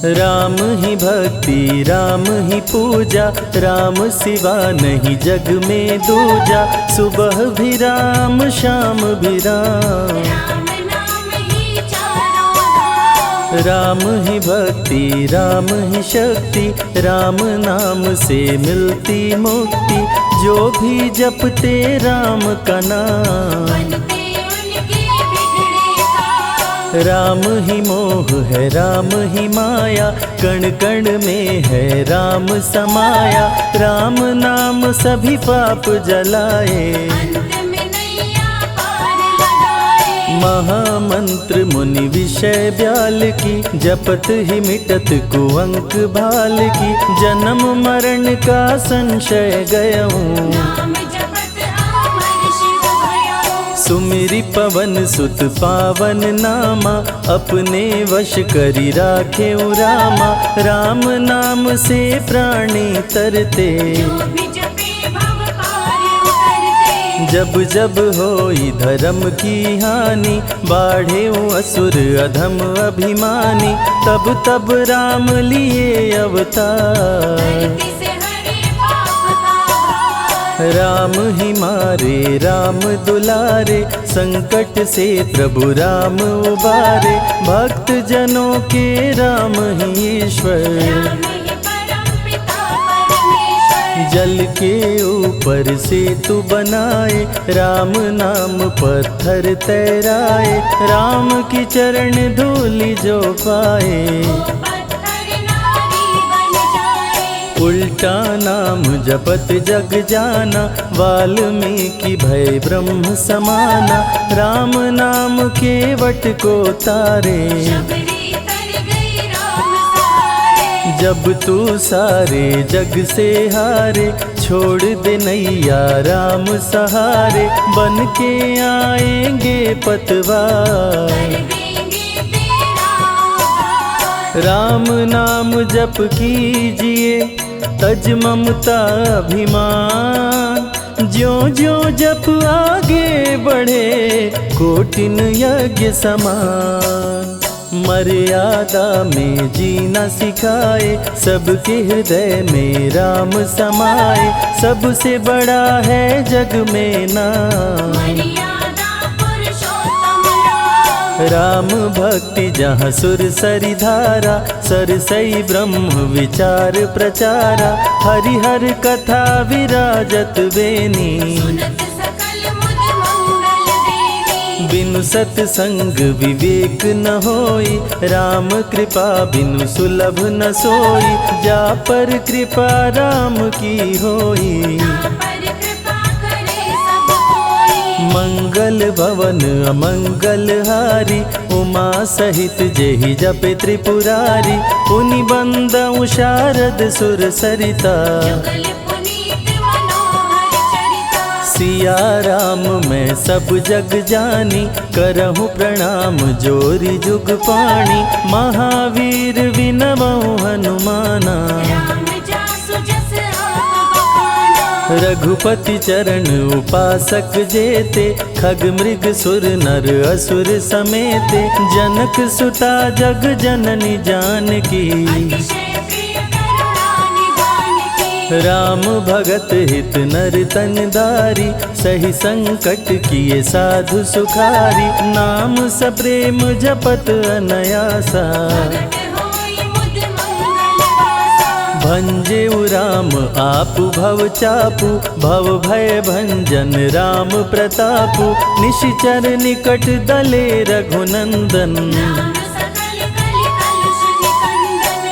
राम ही भक्ति राम ही पूजा, राम सिवा नहीं जग में दूजा। सुबह भी राम शाम भी राम, राम ही भक्ति राम ही शक्ति, राम नाम से मिलती मुक्ति। जो भी जपते राम का नाम, राम ही मोह है राम ही माया, कण कण में है राम समाया। राम नाम सभी पाप जलाए, महामंत्र मुनि विषय ब्याल की, जपत ही मिटत कुअंक भाल की। जन्म मरण का संशय गयऊं, सुमिरि पवन सुत पावन नामा। अपने वश करी राखे रामा, राम नाम से प्राणी तरते। जब जब होई धर्म की हानि, बाढ़े असुर अधम अभिमानी। तब तब राम लिए अवतार, राम ही मारे राम दुलारे। संकट से प्रभु राम उबारे, भक्त जनों के राम ही ईश्वर। जल के ऊपर सेतु बनाए, राम नाम पत्थर तैराए। राम की चरण धूलि जो पाए, उल्टा नाम जपत जग जाना। वाल्मीकि भय ब्रह्म समाना, राम नाम के वट को तारे। जब तू सारे जग से हारे, छोड़ दे नैया राम सहारे। बन के आएंगे पतवार, राम नाम जप कीजिए तज ममता अभिमान। ज्यों ज्यों जप आगे बढ़े, कोटिन यज्ञ समान। मर्यादा में जीना सिखाए, सबके हृदय में राम समाए। सबसे बड़ा है जग में नाम, राम भक्ति जहाँ सुर सरि धारा। सरसई ब्रह्म विचार प्रचारा, हरिहर कथा विराजत बेनी। बिनु सत्संग विवेक न होई, राम कृपा बिनु सुलभ न सोई। जा पर कृपा राम की होई, मंगल भवन अमंगल हारी। उमा सहित जेहि जपे त्रिपुरारी, पुनि बंदउ शारद सुर सरिता। सिया राम मैं सब जग जानी, करहूँ प्रणाम जोरी जुग पाणी। महावीर विनवऊँ हनुमाना, रघुपति चरण उपासक जेते। खग मृग सुर नर असुर समेते, जनक सुता जग जननी जानकी। राम भगत हित नर तन दारी, सही संकट किए साधु सुखारी। नाम सप्रेम जपत अनयासा, भंजेउ राम आपु भव चापु। भव भय भंजन राम प्रतापु, निशिचर निकट दले रघुनंदन।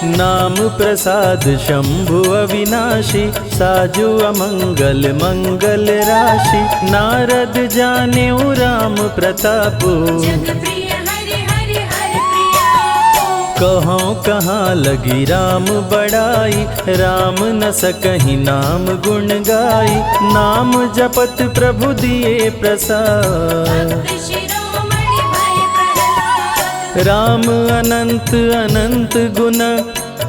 नाम प्रसाद शंभु अविनाशी, साजु अमंगल मंगल राशि। नारद जानेउ राम प्रतापु, कहाँ कहाँ लगी राम बड़ाई। राम न सकहि नाम गुण गाई, नाम जपत प्रभु दिए प्रसाद। राम अनंत अनंत गुण,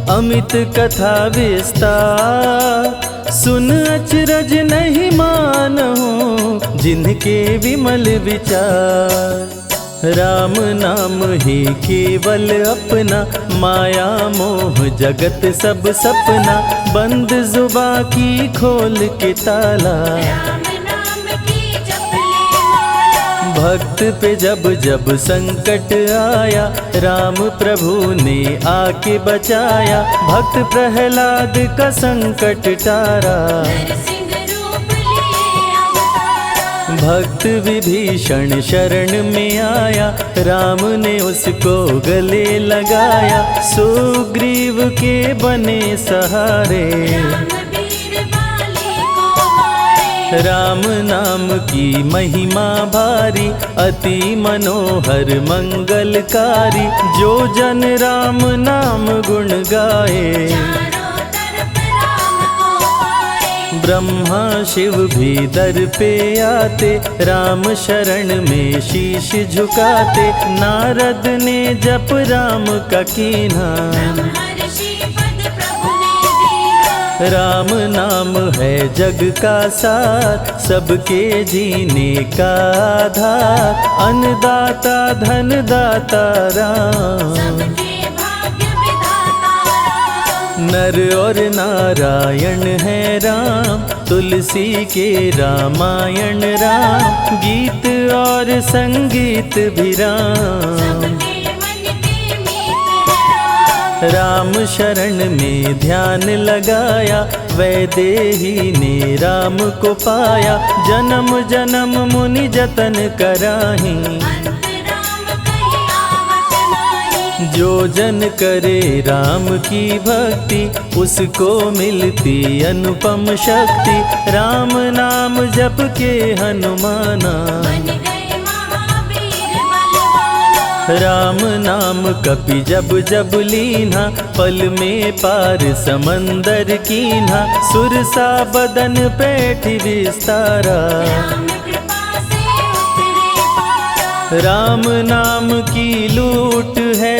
अमित कथा विस्तार। सुन अचरज नहीं मानहु, जिनके विमल विचार। राम नाम ही केवल अपना, माया मोह जगत सब सपना, बंद जुबा की खोल के ताला, राम नाम की जप ले माला। भक्त पे जब जब संकट आया, राम प्रभु ने आके बचाया, भक्त प्रहलाद का संकट टारा, नरसिंह रूप लिए अवतारा। भक्त विभीषण शरण में आया, राम ने उसको गले लगाया, सुग्रीव के बने सहारे, राम वीर बाली को मारे। राम नाम की महिमा भारी, अति मनोहर मंगलकारी, जो जन राम नाम गुण गाए, चारों तरफ राम को पाए। ब्रह्मा शिव भी दर पे आते, राम शरण में शीश झुकाते, नारद ने जप राम का कीन्हा, ब्रह्मर्षि पद प्रभु ने दीना। राम नाम है जग का सार, सबके जीने का आधार, अन्नदाता धनदाता राम, सबके भाग्य विधाता राम। नर और नारायण है राम, तुलसी के रामायण राम, गीत और संगीत भी राम, सबके मन के मीत है राम। राम शरण में ध्यान लगाया, वैदेही ने राम को पाया, जन्म जन्म मुनि जतन कराही, अंत राम कहीं आवत नाही। जो जन करे राम की भक्ति, उसको मिलती अनुपम शक्ति, राम नाम जप के हनुमाना, बन गए महावीर बलवाना। राम नाम कपि जब जब लीन्हा, पल में पार समंदर कीन्हा, सुरसा बदन पैठ विस्तारा, राम कृपा से उतरे पारा। राम नाम की लूट है,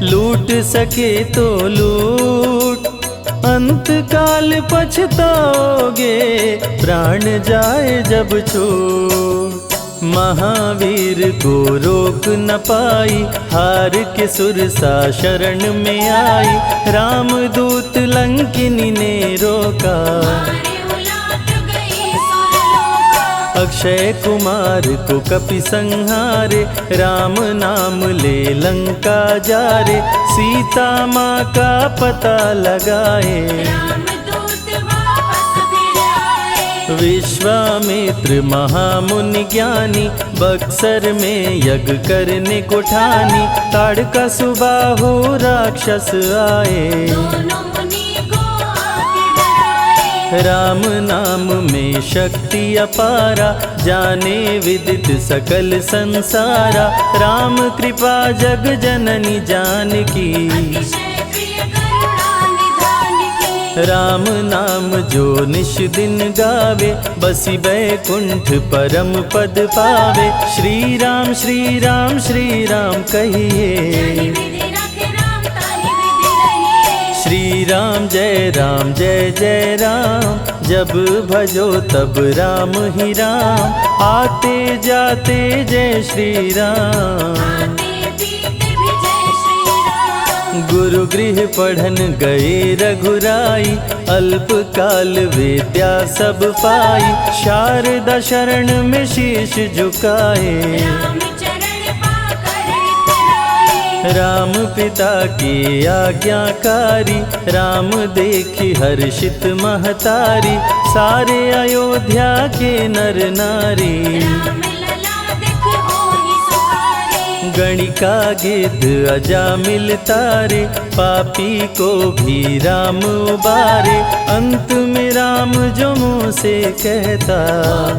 लूट सके तो लूट, अंत काल पछताओगे, प्राण जाए जब छूट, महावीर को रोक न पाई, हार के सुरसा शरण में आई, रामदूत लंकिनी ने रोका, मारे उलाट गई सुरलोका। अक्षय कुमार को कपि संहारे, राम नाम ले लंका जारे, सीता माँ का पता लगाए, रामदूत वापस फिर आए। विश्वामित्र महामुनि ज्ञानी, बक्सर में यज्ञ करने को ठानी, ताड़का सुबाहु राक्षस आए, दोनों मुनि को आके डराए। राम नाम में शक्ति अपारा, जाने विदित सकल संसारा, राम कृपा जग जननी जानकी, अतिशय प्रिय करुणा निधान की। राम नाम जो निश दिन गावे, बसी बैकुंठ परम पद पावे, श्री राम श्री राम श्री राम जानि कहिए, विधि रखे राम ताहि विधि रहिए। श्री राम जय जय राम, जब भजो तब राम ही राम, आते जाते जय श्री राम, आते पीते भी जय श्री राम। गुरु गृह पढ़न गए रघुराई, अल्प काल विद्या सब पाई, शारदा शरण में शीश झुकाए, राम चरण पाकर इतराए। राम पिता की आज्ञाकारी, राम देखी हर्षित महतारी, सारे अयोध्या के नर नारी, राम लला दिख होहि सुखारे। गणिका गिद्ध अजामिल तारे, पापी को भी राम उबारे, अंत में राम जो मुँह से कहता,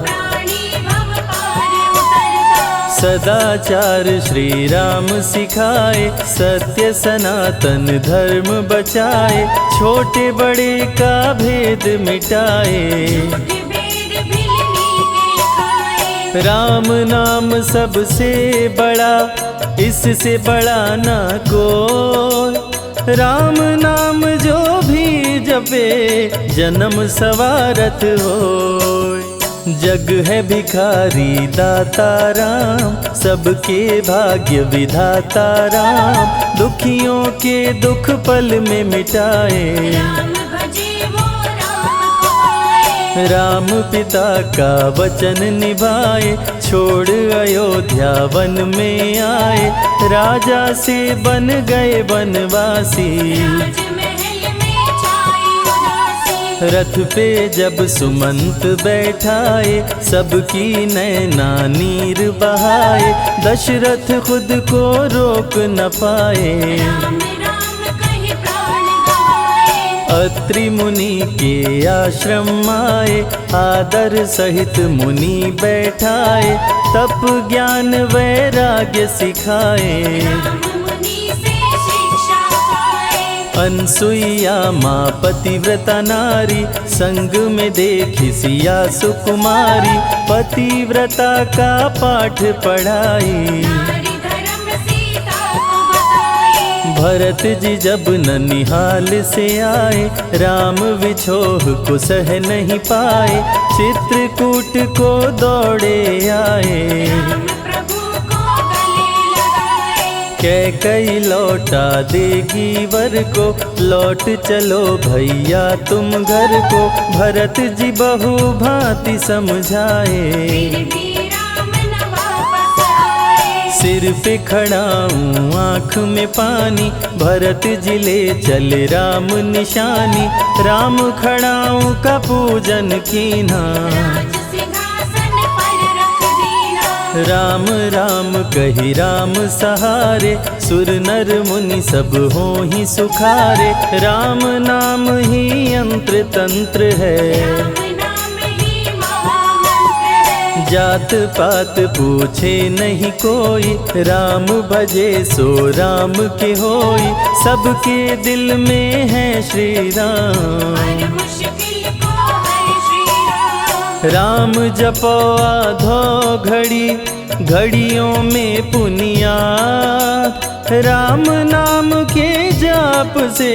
प्राणी भव पार उतरता। सदाचार श्री राम सिखाए, सत्य सनातन धर्म बचाए, छोटे बड़े का भेद मिटाए, झूठ भेद भिलनी के खाए। राम नाम सबसे बड़ा, इससे बड़ा ना कोई, राम नाम जो भी जपे, जन्म सवारत होय, जग है भिखारी दाता राम, सबके भाग्य विधाता राम, दुखियों के दुख पल में मिटाए। राम भजे वो राम को पाए। राम पिता का वचन निभाए, छोड़ अयोध्या वन में आए, राजा से बन गए वनवासी। राजमहल में छाई उदासी। रथ पे जब सुमंत बैठाए, सबकी नैना नीर बहाए, दशरथ खुद को रोक न पाए। राम राम कहि प्राण गवाए। अत्रि मुनि के आश्रम आए, आदर सहित मुनि बैठाए, तप ज्ञान वैराग्य सिखाए। राम मुनि से शिक्षा पाए। अनसुईया माँ पतिव्रता नारी, संग में देखी सिया सुकुमारी, पतिव्रता का पाठ पढ़ाई। नारी धर्म सीता को बताए। भरत जी जब ननिहाल से आए, राम विछोह को सह नहीं पाए, चित्रकूट को दौड़े आए। राम प्रभु को गले लगाए। कैकई लौटा देगी वर को, लौट चलो भैया तुम घर को, भरत जी बहु भांति समझाए। फिर भी राम न वापस आए। सिर पे खड़ाऊं आँख में पानी, भरत जी ले चले राम निशानी, राम खड़ाऊं का पूजन कीना। राज सिंहासन पर रख दीना। राम राम कही राम सहारे, सुर नर मुनि सब हो ही सुखारे, राम नाम ही यंत्र तंत्र है। राम नाम ही महामंत्र है। जात पात पूछे नहीं कोई, राम भजे सो राम के होई, सबके दिल में है श्री राम। हर मुश्किल को हर श्री राम। राम जपो आधो घड़ी, घड़ियों में पुनियात, राम नाम के जाप से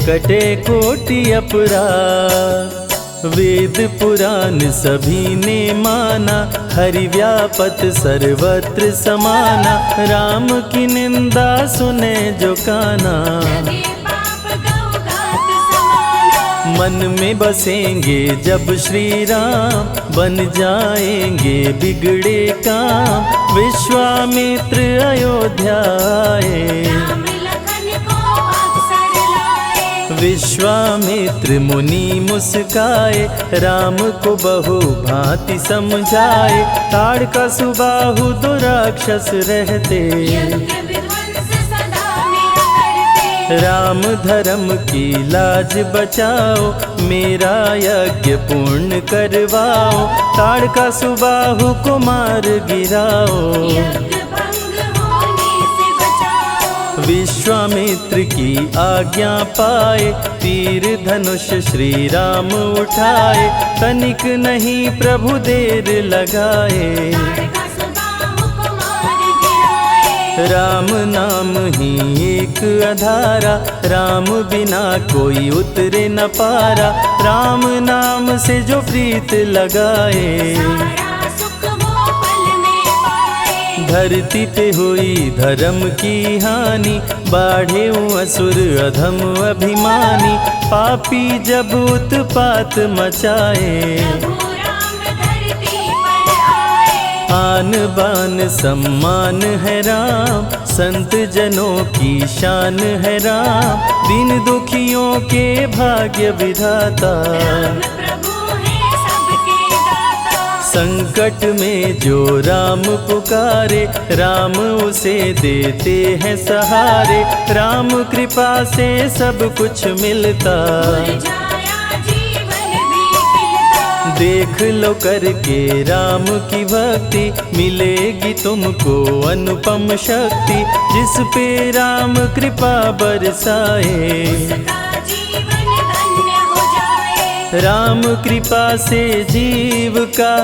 कटे कोटि अपराध। वेद पुराण सभी ने माना, हरि व्यापत सर्वत्र समाना, राम की निंदा सुने जो काना। लगे पाप गौ घात समाना। मन में बसेंगे जब श्री राम, बन जाएंगे बिगड़े काम, विश्वामित्र अयोध्या आए। राम लखन को अवसर लाए। विश्वामित्र मुनि मुस्काए, राम को बहु भांति समझाए, ताड़का सुबाहु दो राक्षस रहते, यज्ञ विध्वंस सदा मेरा करते। राम धर्म की लाज बचाओ, मेरा यज्ञ पूर्ण करवाओ, ताड़का सुबाहु को मार गिराओ। यज्ञ भंग होने से बचाओ। विश्वामित्र की आज्ञा पाए, तीर धनुष श्री राम उठाए, तनिक नहीं प्रभु देर लगाए। ताड़का सुबाहु को मार गिराए। राम नाम ही एक आधारा, राम बिना कोई उतरे न पारा, राम नाम से जो प्रीत लगाए। सारा सुख वो पल में पाए। धरती पे हुई धर्म की हानि, बाढ़े असुर अधम अभिमानी, पापी जब उत्पात मचाए। प्रभु राम धरती पर आए। आन बान सम्मान है राम, संत जनों की शान है राम, दीन दुखियों के भाग्य विधाता। राम प्रभु है सबके दाता। संकट में जो राम पुकारे, राम उसे देते हैं सहारे, राम कृपा से सब कुछ मिलता। मुरझाया जीवन भी खिलता। देख लो करके राम की भक्ति, मिलेगी तुमको अनुपम शक्ति, जिस पे राम कृपा बरसाए। उसका जीवन धन्य हो जाए। राम कृपा से जीव का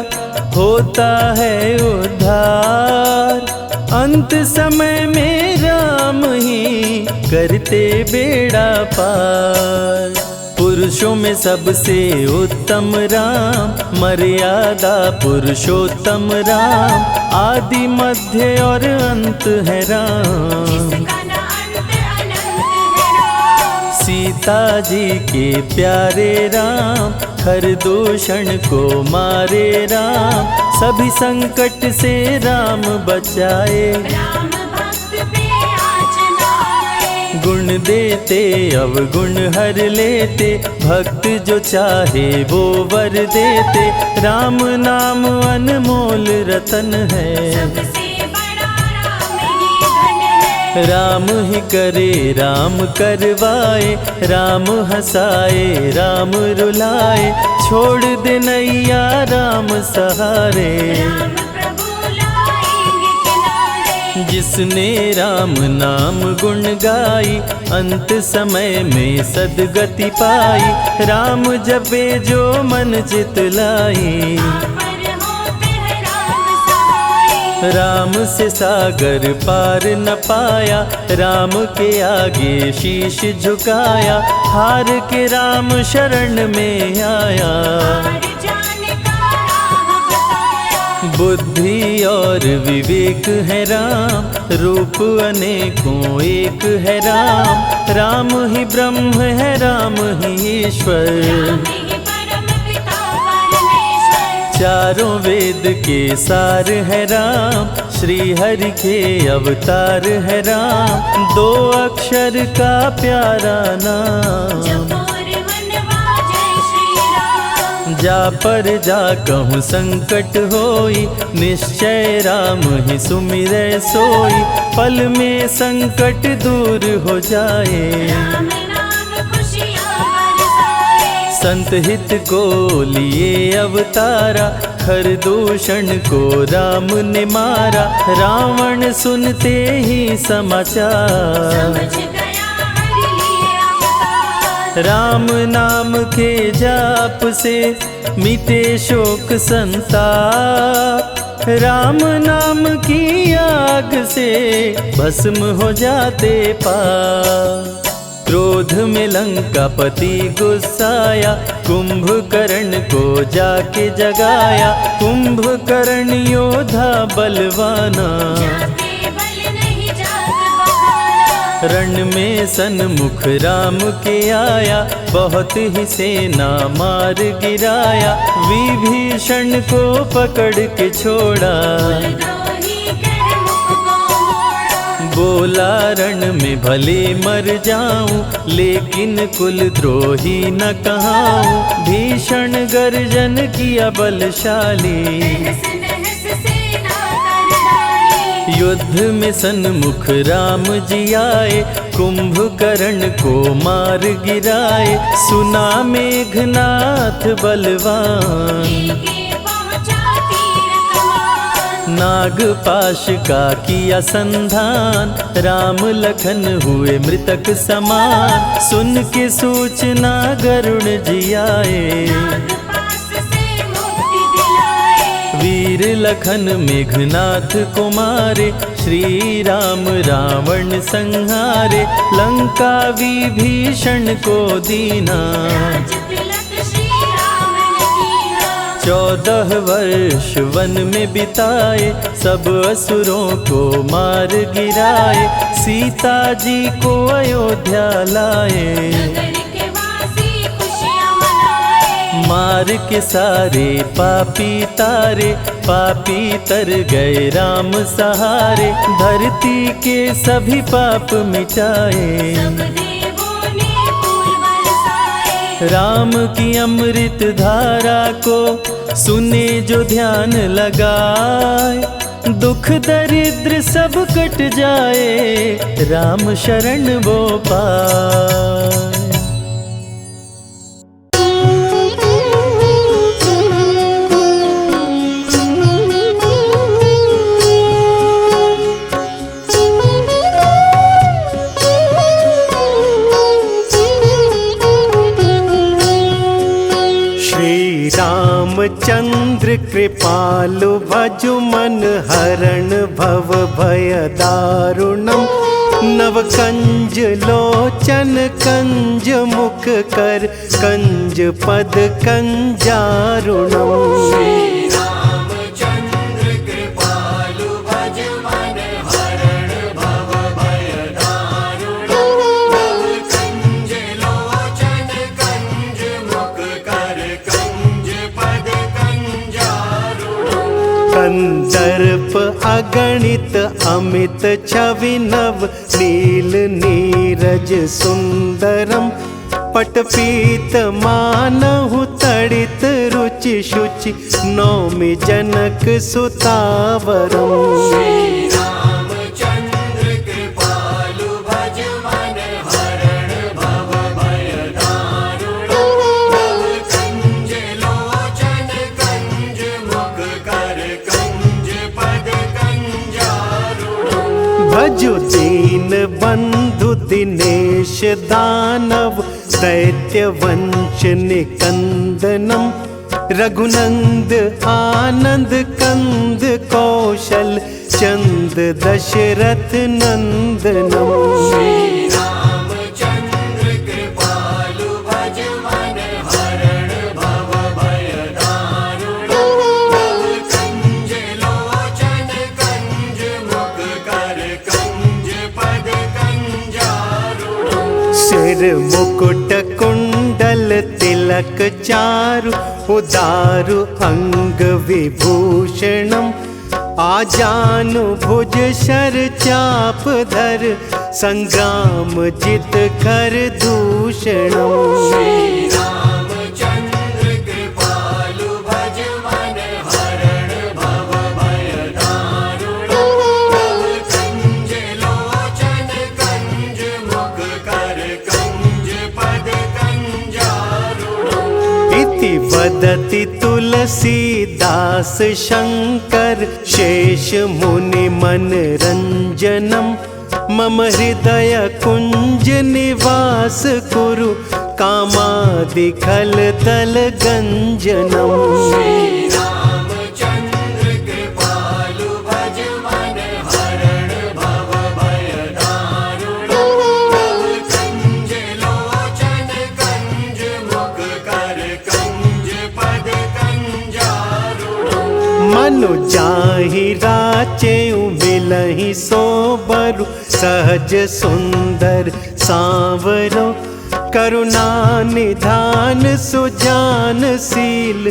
होता है उद्धार, अंत समय में राम ही करते बेड़ा पार। पुरुषों में सबसे उत्तम राम, मर्यादा पुरुषोत्तम राम, आदि मध्य और अंत है राम। जिसका न अंत अनंत है राम। सीता जी के प्यारे राम, हर दूषण को मारे राम, सभी संकट से राम बचाए। राम भक्त पे आँच न आए। गुण देते अवगुण हर लेते, भक्त जो चाहे वो वर देते। राम नाम अनमोल रतन है, सबसे बड़ा राम ही धन है। राम ही करे राम करवाए, राम हंसाए राम रुलाए, छोड़ दे नैया राम सहारे। राम प्रभु लाएंगे किनारे। जिसने राम नाम गुण गाई, अंत समय में सदगति पाई। राम जपे जो मन चित लाई, पर होते हैं राम सहाय। राम से सागर पार न पाया, राम के आगे शीश झुकाया। हार के राम शरण में आया, हार जाने का राह बताया। बुद्धि और विवेक है राम, रूप अनेकों एक है राम। राम ही ब्रह्म है राम ही ईश्वर, राम ही परम पिता परमेश्वर। चारों वेद के सार है राम, श्री हरि के अवतार है राम। दो अक्षर का प्यारा नाम, जपोर वनवा जय श्री राम। जा पर जा कहूँ संकट होई, निश्चय राम ही सुमिरै सोई। पल में संकट दूर हो जाए, राम नाम खुशियाँ बरसाए। संत हित को लिए अवतारा, हर दूषण को राम ने मारा। रावण सुनते ही समाचार, समझ गया हरि लिए अवतार। राम नाम के जाप से मिटे शोक संताप। राम नाम की आग से भस्म हो जाते पाप। क्रोध में लंकापति गुस्साया, कुंभकर्ण को जाके जगाया। कुंभकर्ण योद्धा बलवाना, जाके बल नहीं जाग बहाना। रण में सन्मुख राम के आया, बहुत ही सेना मार गिराया। विभीषण को पकड़ के छोड़ा, द्रोही कर मुख को मोड़ा। बोला रण में भले मर जाऊं, लेकिन कुल द्रोही न कहाऊं। भीषण गर्जन किया बलशाली, तहस नहस सेना कर डाली। युद्ध में सन्मुख राम जी आए, कुंभकर्ण को मार गिराए। सुना मेघनाथ बलवान, लेके पहुँचा तीर कमान। नागपाश का किया संधान, राम लखन हुए मृतक समान। सुन के सूचना गरुण जी आए, नागपाश से मुक्ति दिलाए। वीर लखन मेघनाथ को मारे। श्री राम रावण संहारे, लंका विभीषण को दीना। राज तिलक श्री राम ने कीना। 14 वर्ष वन में बिताए, सब असुरों को मार गिराए। सीता जी को अयोध्या लाए, नगर के वासी खुशियाँ मनाए। मार के सारे पापी तारे। पापी तर गए राम सहारे, धरती के सभी पाप मिटाए। सब देवों ने फूल बरसाए। राम की अमृत धारा को सुने जो ध्यान लगाए। दुख दरिद्र सब कट जाए, राम शरण वो पाए। रामचंद्र कृपालु भजु मन हरण भव भय दारुणम। नव कंज लोचन कंज मुख कर कंज पद कंजारुणम। श्रीरामचंद्र कृपालु भज मन हरण भव भय दारुणम्। भव कंज लोचन कंज मुख कर कंज पद कंजारुणम्। कंदर्प अगणित अमित छवि नव नील नीरज सुंदरम। पटपीत मानहु तड़ित रुचि शुचि नौमि जनक सुतावरम। श्रीरामचंद्र कृपालु भज मन हरण भव भय दारुणम्। भव कंज लोचन कंज मुख कर कंज पद कंजारुणम्। भजु दीन बंधु दिनेश दानव दैत्य वंश निकंदनम। रघुनंद आनंद कंद कौशल चंद दशरथ नंदनम। श्रीरामचंद्र कृपालु भज मन हरण भव भय दारुणम्। भव कंज लोचन कंज मुख कर कंज पद कंजारुणम्। सिर मुकुट कुंडल तिलक चारु उदारु अंग विभूषणम। आजानु भुज शर चाप धर संग्राम जित कर दूषणम। श्रीरामचंद्र कृपालु भज मन हरण भव भय दारुणम्। भव कंज लोचन कंज मुख कर कंज पद कंजारुणम्। इति वदति तुलसीदास शंकर शेष मुनि मनरंजनम। मम हृदय कुंज निवास कुरु कामादि खल तल गंजनम। श्रीरामचंद्र कृपालु भज मन हरण भव भय दारुणम्। भव कंज लोचन कंज मुख कर कंज पद कंजारुणम्। मनु जाहि राचेउ मिलहि सोबरु सहज सुंदर सांवरो। करुणा निधान सुजान शील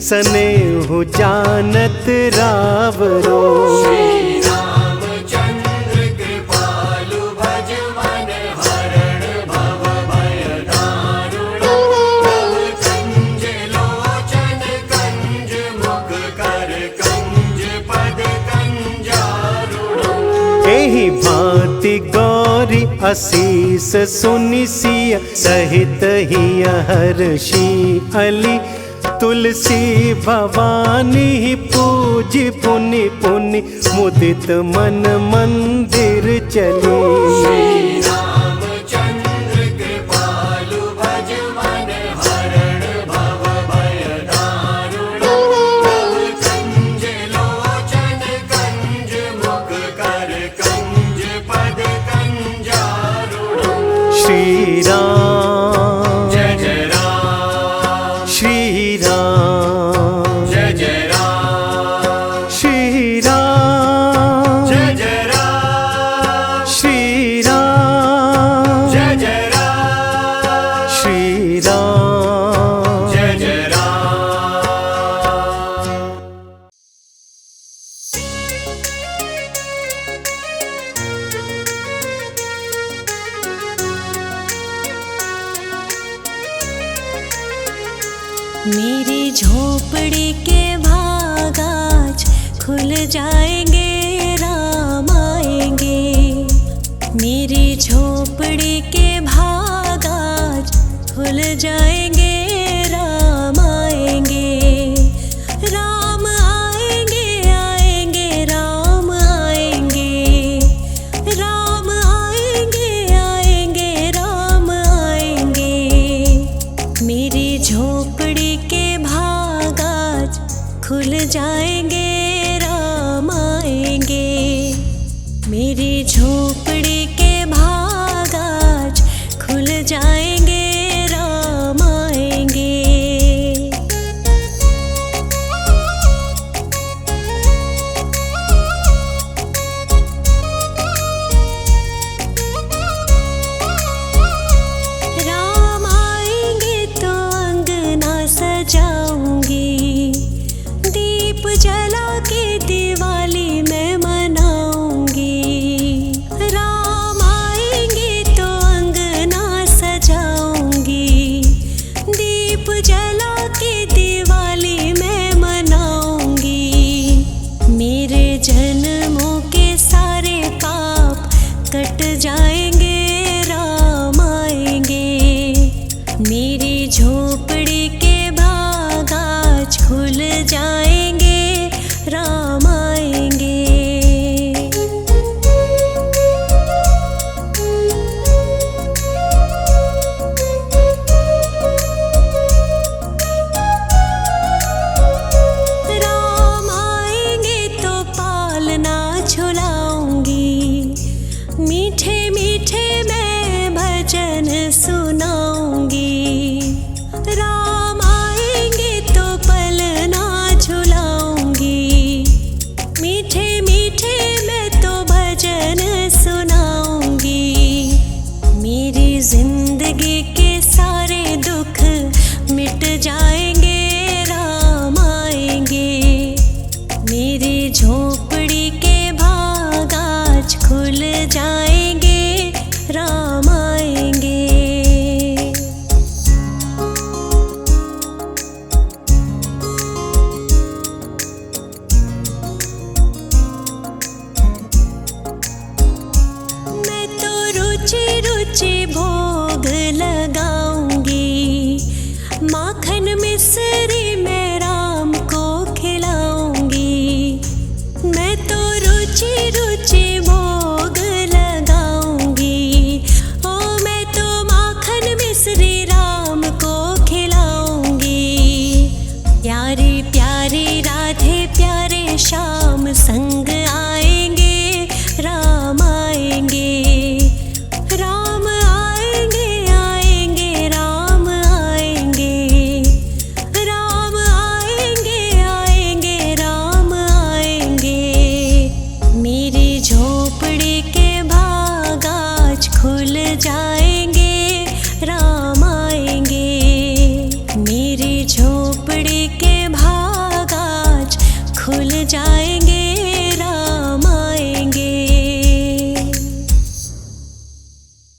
सनेहु जानत रावरो। श्रीरामचंद्र कृपालु भज मन हरण भव भय दारुणम्। भव कंज लोचन कंज मुख कर कंज पद कंजारुणम्। एहि भांति गौरी असीस सुनि सिय सहित हिय हर्षि अली। तुलसी भवानी पूजि पुनि पुनि मुदित मन मंदिर चली। श्रीरामचंद्र कृपालु भज मन हरण भव भय दारुणम्। भव कंज लोचन कंज मुख कर कंज पद कंजारुणम्। श्री राम जय जय राम। श्री राम जय जय राम। श्री राम जय जय राम। श्री राम जय जय राम। श्री राम जय जय राम। मेरी झोपड़ी के भाग आज खुल जाएंगे, राम आएंगे। मेरी झोपड़ी के भाग आज खुल जाएंगे, राम आएंगे। राम आएंगे आएंगे राम आएंगे। राम आएंगे आएंगे राम आएंगे। मेरी झोपड़ी के भाग आज खुल जाएंगे, राम आएंगे। मेरी झोपड़ी के भाग आज खुल जाएंगे, राम आएंगे। माखन मिश्री